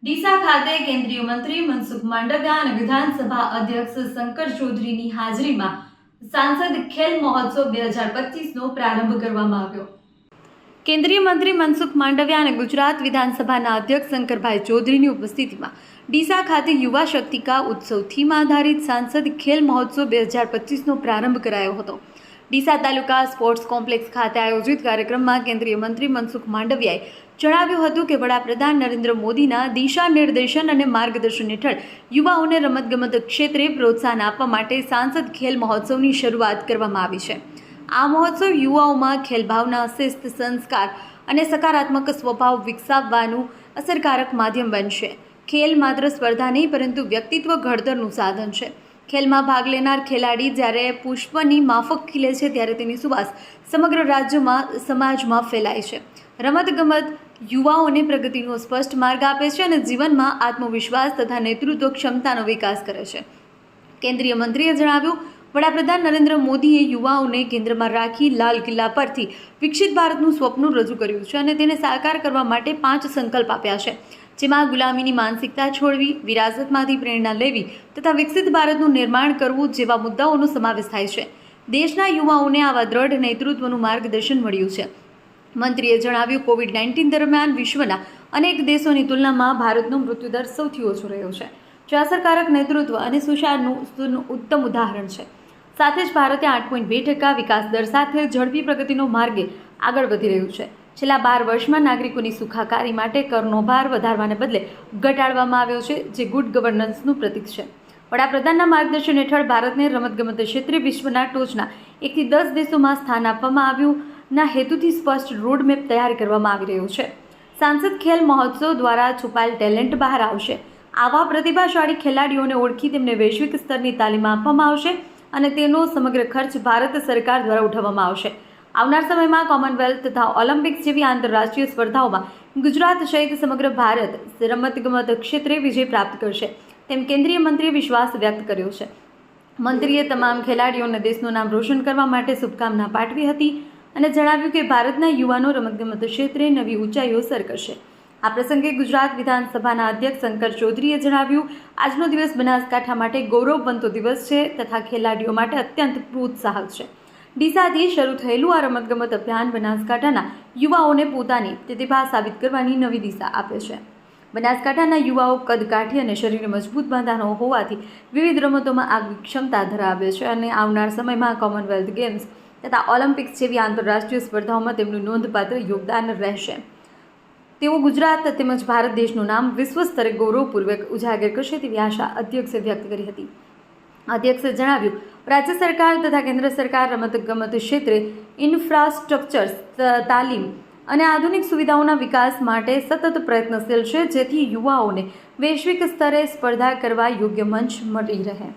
ડીસા ખાતે કેન્દ્રીય મંત્રી મનસુખ માંડવિયા અને વિધાનસભા અધ્યક્ષ શંકર ચૌધરીની હાજરીમાં સાંસદ ખેલ મહોત્સવ 2025નો પ્રારંભ કરવામાં આવ્યો। કેન્દ્રીય મંત્રી મનસુખ માંડવિયા અને ગુજરાત વિધાનસભાના અધ્યક્ષ શંકરભાઈ ચૌધરીની ઉપસ્થિતિમાં ડીસા ખાતે યુવા શક્તિ કા ઉત્સવ થીમ આધારિત સાંસદ ખેલ મહોત્સવ 2025નો પ્રારંભ કરાયો હતો। ડીસા તાલુકા સ્પોર્ટ્સ કોમ્પ્લેક્સ ખાતે આયોજિત કાર્યક્રમમાં કેન્દ્રીય મંત્રી મનસુખ માંડવિયાએ જણાવ્યું હતું કે વડાપ્રધાન નરેન્દ્ર મોદીના દિશા નિર્દેશન અને માર્ગદર્શન હેઠળ યુવાઓને રમતગમત ક્ષેત્રે પ્રોત્સાહન આપવા માટે સાંસદ ખેલ મહોત્સવની શરૂઆત કરવામાં આવી છે। આ મહોત્સવ યુવાઓમાં ખેલભાવના, શિસ્ત, સંસ્કાર અને સકારાત્મક સ્વભાવ વિકસાવવાનું અસરકારક માધ્યમ બનશે। ખેલ માત્ર સ્પર્ધા નહીં પરંતુ વ્યક્તિત્વ ઘડતરનું સાધન છે। ખેલમાં ભાગ લેનાર ખેલાડી જ્યારે પુષ્પની માફક ખીલે છે ત્યારે તેની સુવાસ સમગ્ર રાજ્યમાં સમાજમાં ફેલાય છે। રમતગમત યુવાઓને પ્રગતિનો સ્પષ્ટ માર્ગ આપે છે અને જીવનમાં આત્મવિશ્વાસ તથા નેતૃત્વ ક્ષમતાનો વિકાસ કરે છે। કેન્દ્રીય મંત્રીએ જણાવ્યું, વડાપ્રધાન નરેન્દ્ર મોદીએ યુવાઓને કેન્દ્રમાં રાખી લાલ કિલ્લા પરથી વિકસિત ભારતનું સ્વપ્ન રજૂ કર્યું છે અને તેને સાકાર કરવા માટે 5 સંકલ્પ આપ્યા છે, જેમાં ગુલામીની માનસિકતા છોડવી, વિરાસતમાંથી પ્રેરણા લેવી તથા વિકસિત ભારતનું નિર્માણ કરવું જેવા મુદ્દાઓનો સમાવેશ થાય છે। દેશના યુવાઓને આવા દ્રઢ નેતૃત્વનું માર્ગદર્શન મળ્યું છે। મંત્રીએ જણાવ્યું, કોવિડ-19 દરમિયાન વિશ્વના અનેક દેશોની તુલનામાં ભારતનો મૃત્યુદર સૌથી ઓછો રહ્યો છે, જે અસરકારક નેતૃત્વ અને સુશાસનનું ઉત્તમ ઉદાહરણ છે। સાથે જ ભારતે 8.2% વિકાસ દર સાથે ઝડપી પ્રગતિનો માર્ગે આગળ વધી રહ્યું છે। છેલ્લા 12 વર્ષમાં નાગરિકોની સુખાકારી માટે કરનો ભાર વધારવાને બદલે ઘટાડવામાં આવ્યો છે, જે ગુડ ગવર્નન્સનું પ્રતીક છે। વડાપ્રધાનના માર્ગદર્શન હેઠળ ભારતને રમતગમત ક્ષેત્રે વિશ્વના ટોચના 1 થી 10 દેશોમાં સ્થાન આપવામાં આવ્યું ના હેતુથી સ્પષ્ટ રોડમેપ તૈયાર કરવામાં આવી રહ્યો છે। સાંસદ ખેલ મહોત્સવ દ્વારા છુપાયેલ ટેલેન્ટ બહાર આવશે। આવા પ્રતિભાશાળી ખેલાડીઓને ઓળખી તેમને વૈશ્વિક સ્તરની તાલીમ આપવામાં આવશે અને તેનો સમગ્ર ખર્ચ ભારત સરકાર દ્વારા ઉઠાવવામાં આવશે। આવનાર સમયમાં કોમનવેલ્થ તથા ઓલિમ્પિક્સ જેવી આંતરરાષ્ટ્રીય સ્પર્ધાઓમાં ગુજરાત સહિત સમગ્ર ભારત રમતગમત ક્ષેત્રે વિજય પ્રાપ્ત કરશે, તેમ કેન્દ્રીય મંત્રીએ વિશ્વાસ વ્યક્ત કર્યો છે। મંત્રીએ તમામ ખેલાડીઓને દેશનું નામ રોશન કરવા માટે શુભકામના પાઠવી હતી અને જણાવ્યું કે ભારતના યુવાનો રમતગમત ક્ષેત્રે નવી ઊંચાઈઓ સર કરશે। આ પ્રસંગે ગુજરાત વિધાનસભાના અધ્યક્ષ શંકર ચૌધરીએ જણાવ્યું, આજનો દિવસ બનાસકાંઠા માટે ગૌરવવંતો દિવસ છે તથા ખેલાડીઓ માટે અત્યંત પ્રોત્સાહક છે। ડીસાથી શરૂ થયેલું આ રમતગમત અભિયાન બનાસકાંઠાના યુવાઓને પોતાની પ્રતિભા સાબિત કરવાની નવી દિશા આપે છે। બનાસકાંઠાના યુવાઓ કદકાઠી અને શરીર મજબૂત બાંધાનો હોવાથી વિવિધ રમતોમાં આગવી ક્ષમતા ધરાવે છે અને આવનાર સમયમાં કોમનવેલ્થ ગેમ્સ તથા ઓલિમ્પિક્સ જેવી આંતરરાષ્ટ્રીય સ્પર્ધાઓમાં તેમનું નોંધપાત્ર યોગદાન રહેશે। તેઓ ગુજરાત તેમજ ભારત દેશનું નામ વિશ્વ સ્તરે ગૌરવપૂર્વક ઉજાગર કરશે તેવી આશા અધ્યક્ષે વ્યક્ત કરી હતી। અધ્યક્ષે જણાવ્યું, રાજ્ય સરકાર તથા કેન્દ્ર સરકાર રમતગમત ક્ષેત્રે ઇન્ફ્રાસ્ટ્રક્ચર, તાલીમ અને આધુનિક સુવિધાઓના વિકાસ માટે સતત પ્રયત્નશીલ છે, જેથી યુવાઓને વૈશ્વિક સ્તરે સ્પર્ધા કરવા યોગ્ય મંચ મળી રહે।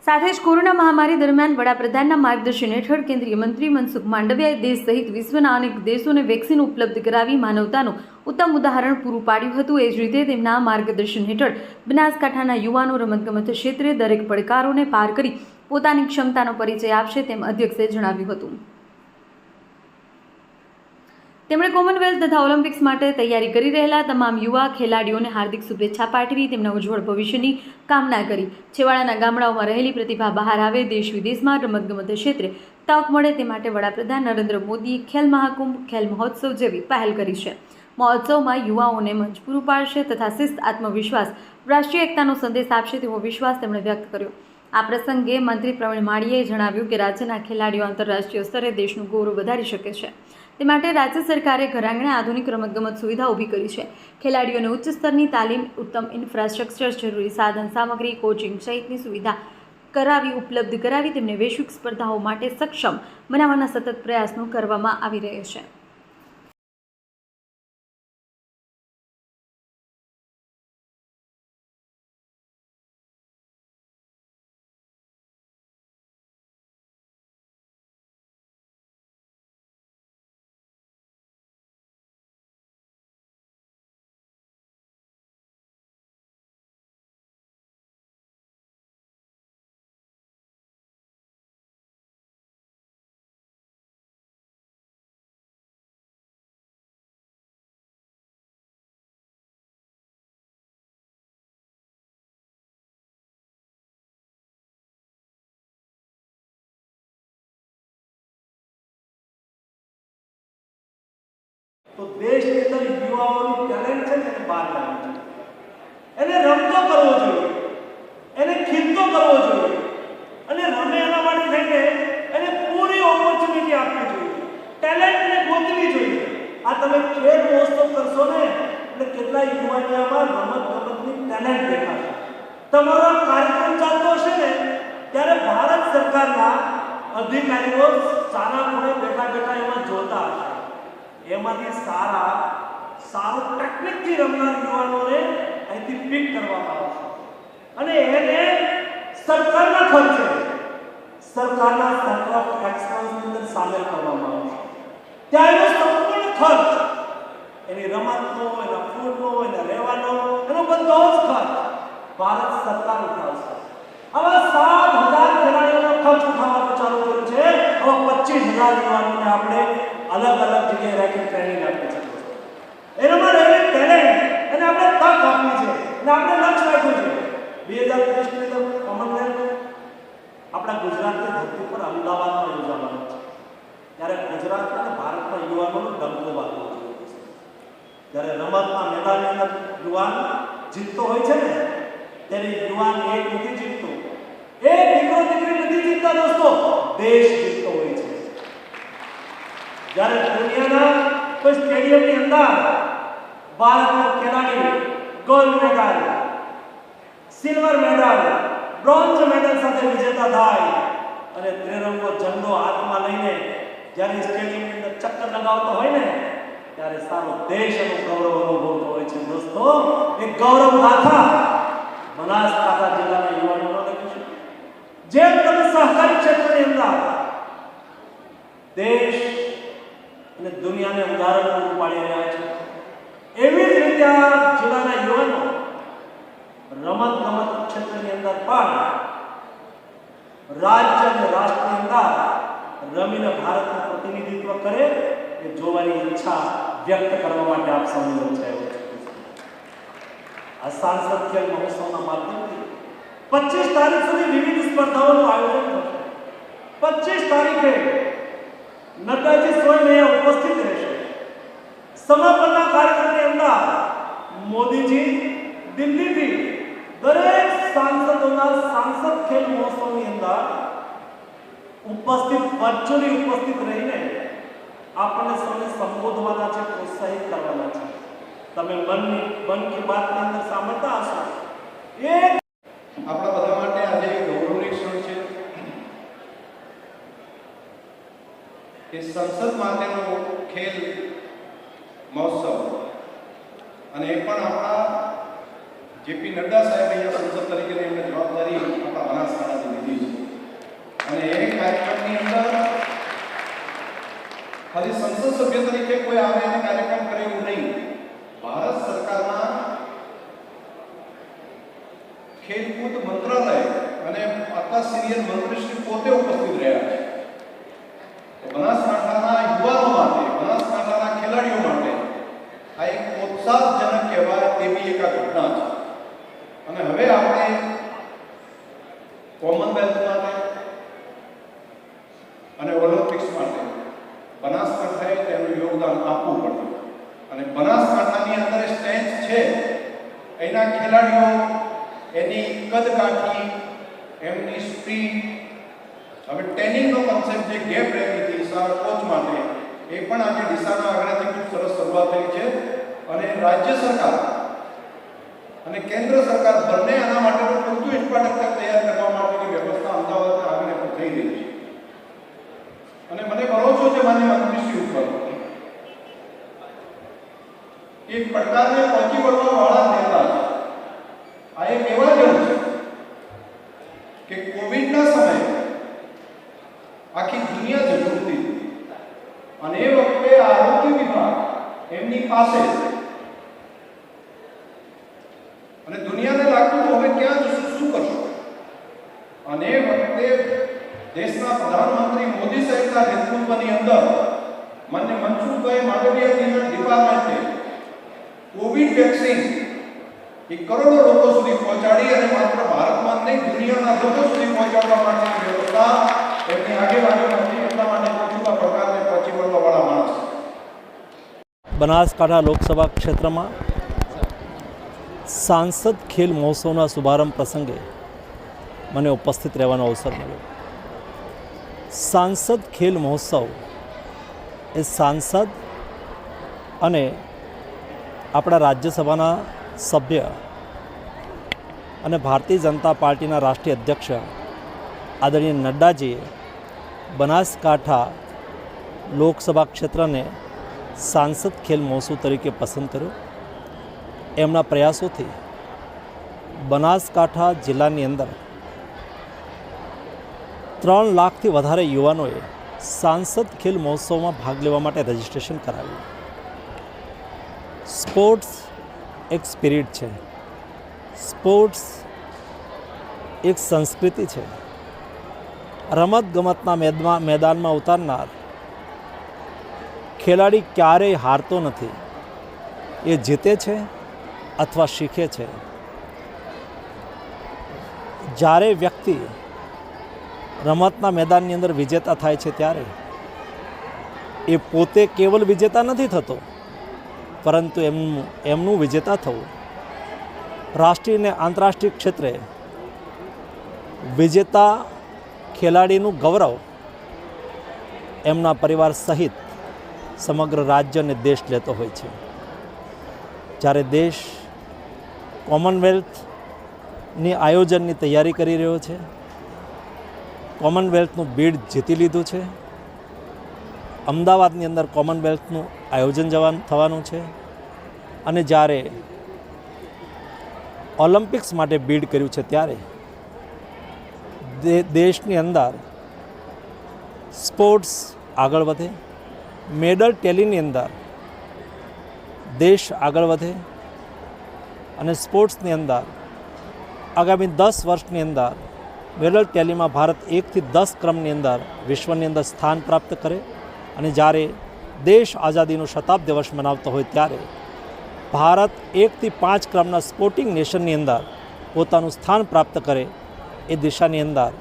સાથે જ કોરોના મહામારી દરમિયાન વડાપ્રધાનના માર્ગદર્શન હેઠળ કેન્દ્રીય મંત્રી મનસુખ માંડવિયાએ દેશ સહિત વિશ્વના અનેક દેશોને વેક્સિન ઉપલબ્ધ કરાવી માનવતાનું ઉત્તમ ઉદાહરણ પૂરું પાડ્યું હતું। એ જ રીતે તેમના માર્ગદર્શન હેઠળ બનાસકાંઠાના યુવાનો રમતગમત ક્ષેત્રે દરેક પડકારોને પાર કરી પોતાની ક્ષમતાનો પરિચય આપશે, તેમ અધ્યક્ષે જણાવ્યું હતું। તેમણે કોમનવેલ્થ તથા ઓલિમ્પિક્સ માટે તૈયારી કરી રહેલા તમામ યુવા ખેલાડીઓને હાર્દિક શુભેચ્છા પાઠવી તેમના ઉજ્જવળ ભવિષ્યની કામના કરી। છેવાડાના ગામડાઓમાં રહેલી પ્રતિભા બહાર આવે, દેશ વિદેશમાં રમતગમત ક્ષેત્રે તક મળે તે માટે વડાપ્રધાન નરેન્દ્ર મોદીએ ખેલ મહાકુંભ, ખેલ મહોત્સવ જેવી પહેલ કરી છે। મહોત્સવમાં યુવાઓને મંચ પૂરું પાડશે તથા શિસ્ત, આત્મવિશ્વાસ, રાષ્ટ્રીય એકતાનો સંદેશ આપશે તેવો વિશ્વાસ તેમણે વ્યક્ત કર્યો। આ પ્રસંગે મંત્રી પ્રવીણ માળીએ જણાવ્યું કે રાજ્યના ખેલાડીઓ આંતરરાષ્ટ્રીય સ્તરે દેશનું ગૌરવ વધારી શકે છે, તે માટે રાજ્ય સરકારે ઘરઆંગણે આધુનિક રમતગમત સુવિધા ઊભી કરી છે। ખેલાડીઓને ઉચ્ચ સ્તરની તાલીમ, ઉત્તમ ઇન્ફ્રાસ્ટ્રક્ચર, જરૂરી સાધન સામગ્રી, કોચિંગ સહિતની સુવિધા ઉપલબ્ધ કરાવી તેમને વૈશ્વિક સ્પર્ધાઓ માટે સક્ષમ બનાવવાના સતત પ્રયાસો કરવામાં આવી રહ્યા છે। તો દેશની અંદર યુવાઓની ટેલેન્ટ છે ને એને બહાર લાવવી જોઈએ, એને રમતો કરવો જોઈએ, એને ખીલતો કરવો જોઈએ અને રમે એના માટે થઈને એને પૂરી ઓપોર્ચ્યુનિટી આપવી જોઈએ, ટેલેન્ટને ગોતવી જોઈએ. આ તમે ખેલ મહોત્સવ કરશો ને એટલે કેટલા યુવાનીઓમાં રમતગમતની ટેલેન્ટ દેખાશે. તમારો કાર્યક્રમ ચાલતો હશે ને ત્યારે ભારત સરકારના અધિકારીઓ સારા ખૂણે બેઠા બેઠા એમાં જોતા હશે. એમાંથી સારું ટેકનિકથી રમનાર યુવાનોને અહીંથી પિક કરવામાં આવશે અને એને સરકારના ખર્ચે સરકારના સેન્ટર ઓફ એક્સલન્સની અંદર સામેલ કરવામાં આવશે. ત્યાં એનો સંપૂર્ણ ખર્ચ, એની રમતનો, એના ફૂડનો, એના રહેવાનો, એનો બધો જ ખર્ચ ભારત સરકાર ઉઠાવશે. આવા 7,000 ખેલાડીઓનો ખર્ચ ઉઠાવવાનું ચાલુ કર્યું છે. હવે 25,000 યુવાનોને આપણે અલગ અલગ જગ્યાએ રાખી ટ્રેનિંગ આપી છે. એનામાં રહેલી ટેલેન્ટ એને આપણે તક આપવી છે અને આપણે લક્ષ્ય રાખ્યું છે 2030ની અંદર કોમનવેલ્થ આપણા ગુજરાતની ધરતી પર અમદાવાદમાં યોજાવાનું છે. ત્યારે ગુજરાત અને ભારતના યુવાનોનો ડંકો વાગવો જોઈએ. જ્યારે રમતના મેદાનની અંદર યુવાન જીતતો હોય છે ને ત્યારે યુવાન એક નથી જીતતો, એક દીકરો દીકરી નથી જીતતા દોસ્તો, દેશ જીતતો હોય છે. જ્યારે દુનિયાના કોઈ સ્ટેડિયમની અંદર ભારતનો ખેલાડી gold medal, silver medal, bronze medal સાથે વિજેતા થાય અને ત્રિરંગો ઝંડો હાથમાં લઈને જ્યારે સ્ટેડિયમની અંદર ચક્કર લગાવતો હોય ને ત્યારે સારો દેશ એનો ગૌરવ અનુભવતો હોય છે. દોસ્તો, એ ગૌરવ ગાથા બનાસકાંઠા જિલ્લાના યુવાનોને લખ્યું છે. જેમ તમે સહકારી ક્ષેત્રની અંદર દેશ અને દુનિયાને ઉદાહરણ પૂરું પાડી રહ્યા છે, એવી જ રીતે આ જિલ્લાના યુવાનો રમત ક્ષેત્રની અંદર પણ રાજ્ય અને રાષ્ટ્રની અંદર રમીને ભારતનું પ્રતિનિધિત્વ કરે એ જોવાની ઈચ્છા વ્યક્ત કરવા માટે આપ સૌની વચ્ચે આવ્યો છું. આ સાંસદ ખેલ મહોત્સવના માધ્યમથી 25 તારીખ સુધી વિવિધ સ્પર્ધાઓનું આયોજન થશે. 25 તારીખે નડ્ડાજી સ્વયં અહીંયા ઉપસ્થિત રહેશે. સમાપનના કાર્યક્રમની અંદર મોદીજી દિલ્હીથી દરેક સાંસદોના સાંસદ ખેલ મહોત્સવની અંદર ઉપસ્થિત વર્ચ્યુઅલી ઉપસ્થિત રહીને આપણને સૌને સંબોધવાના છે, પ્રોત્સાહિત કરવાના છે. તમે મન કી બાતની અંદર સાંભળતા હશો. આપણા બધા માટે આજે ગૌરવની ક્ષણ છે કે સંસદ માટેનો ખેલ મહોત્સવ અને એ પણ આપણા જેપી નડ્ડા સાહેબ અહીંયા સંસદ તરીકેની એમને જવાબદારી આપણા બનાસકાંઠાથી લીધી છે અને એ કાર્યક્રમની અંદર ખાલી સંસદ સભ્ય તરીકે કોઈ આવે અને કાર્યક્રમ કરે એવું નહીં. ભારત સરકારના ખેલકૂદ મંત્રાલય અને આટલા સિનિયર મંત્રીશ્રી પોતે ઉપસ્થિત રહ્યા છે. બનાસકાંઠાના યુવાનો માટે, બનાસકાંઠાના ખેલાડીઓ માટે આ એક ઉત્સાહજનક કહેવાય તેવી એક ઘટના છે. અને હવે આપણે કોમનવેલ્થ માટે અને ઓલિમ્પિક્સ માટે બનાસકાંઠાએ તેનું યોગદાન આપવું પડશે અને બનાસકાંઠાની અંદર સ્ટેજ છે એના ખેલાડીઓ એની કદકાઠી, એમની સ્પીડ, હવે ટ્રેનિંગનો કોન્સેપ્ટ જે ગેપ રહેતી હતી સારા કોચ માટે એ પણ આજે ડીસાના આગળથી ખૂબ સરસ શરૂઆત થઈ છે અને રાજ્ય સરકાર અને કેન્દ્ર સરકાર બંને આના માટેનું પૂરતું ઇન્ફ્રાસ્ટ્રક્ચર તૈયાર કરવા માટેની વ્યવસ્થા અમદાવાદના આગળ પણ થઈ રહી છે. અને મને ભરોસો છે માન્ય મંત્રીશ્રી ઉપર એક પડકારને પહોંચી વળવા વાળા નેતા છે. આ એક એવા જણ છે કે કોવિડના સમયે આખી દુનિયા ઝઝૂમતી અને એ વખતે આરોગ્ય વિભાગ એમની પાસે અને દુનિયાને લાગતું હવે ક્યાં જશું, શું કરશું, અને એ વખતે દેશના પ્રધાનમંત્રી મોદી સાહેબના નેતૃત્વની અંદર માન્ય મનસુખભાઈ માંડવિયાજીના ડિપાર્ટમેન્ટે કોવિડ વેક્સિન એ કરોડો લોકો સુધી પહોંચાડી અને માત્ર ભારતમાં નહીં દુનિયાના લોકો સુધી પહોંચાડવા માટેની વ્યવસ્થા એમની આગેવાનીમાં હતી. એટલા માટે પહોંચવા પડકારને પહોંચી વળવા વાળા માણસ બનાસકાંઠા લોકસભા ક્ષેત્રમાં સાંસદ ખેલ મહોત્સવના શુભારંભ પ્રસંગે મને ઉપસ્થિત રહેવાનો અવસર મળ્યો. સાંસદ ખેલ મહોત્સવ એ સાંસદ અને આપણા રાજ્યસભાના સભ્ય અને ભારતીય જનતા પાર્ટીના રાષ્ટ્રીય અધ્યક્ષ આદરણીય નડ્ડાજીએ બનાસકાંઠા લોકસભા ક્ષેત્રને સાંસદ ખેલ મહોત્સવ તરીકે પસંદ કર્યો. એમના પ્રયાસોથી બનાસકાંઠા જિલ્લાની અંદર 3 લાખથી વધારે યુવાનોએ સાંસદ ખેલ મહોત્સવમાં ભાગ લેવા માટે રજિસ્ટ્રેશન કરાવ્યું. સ્પોર્ટ્સ એક સ્પિરિટ છે, સ્પોર્ટ્સ એક સંસ્કૃતિ છે. રમતગમતના મેદાનમાં ઉતારનાર ખેલાડી ક્યારેય હારતો નથી, એ જીતે છે અથવા શીખે છે. જ્યારે વ્યક્તિ રમતના મેદાનની અંદર વિજેતા થાય છે ત્યારે એ પોતે કેવલ વિજેતા નથી થતો, પરંતુ એમનું વિજેતા થવું રાષ્ટ્રીય અને આંતરરાષ્ટ્રીય ક્ષેત્રે વિજેતા ખેલાડીનું ગૌરવ એમના પરિવાર સહિત સમગ્ર રાજ્ય અને દેશ લેતો હોય છે. જ્યારે દેશ કોમનવેલ્થની આયોજનની તૈયારી કરી રહ્યો છે, કોમનવેલ્થનું બીડ જીતી લીધું છે, અમદાવાદની અંદર કોમનવેલ્થનું આયોજન થવાનું છે, અને જ્યારે ઓલિમ્પિક્સ માટે બીડ કર્યું છે ત્યારે દેશની અંદર સ્પોર્ટ્સ આગળ વધે, મેડલ ટેલીની અંદર દેશ આગળ વધે અને સ્પોર્ટ્સની અંદર આગામી 10 વર્ષની અંદર મેડલ ટેલીમાં ભારત 1 થી 10 ક્રમની અંદર વિશ્વની અંદર સ્થાન પ્રાપ્ત કરે. અને જ્યારે દેશ આઝાદીનો શતાબ્દી વર્ષ મનાવતો હોય ત્યારે ભારત 1 થી 5 ક્રમના સ્પોર્ટિંગ નેશનની અંદર પોતાનું સ્થાન પ્રાપ્ત કરે, એ દિશાની અંદર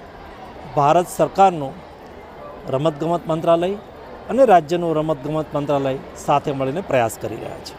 ભારત સરકારનું રમતગમત મંત્રાલય અને રાજ્યનું રમતગમત મંત્રાલય સાથે મળીને પ્રયાસ કરી રહ્યા છે.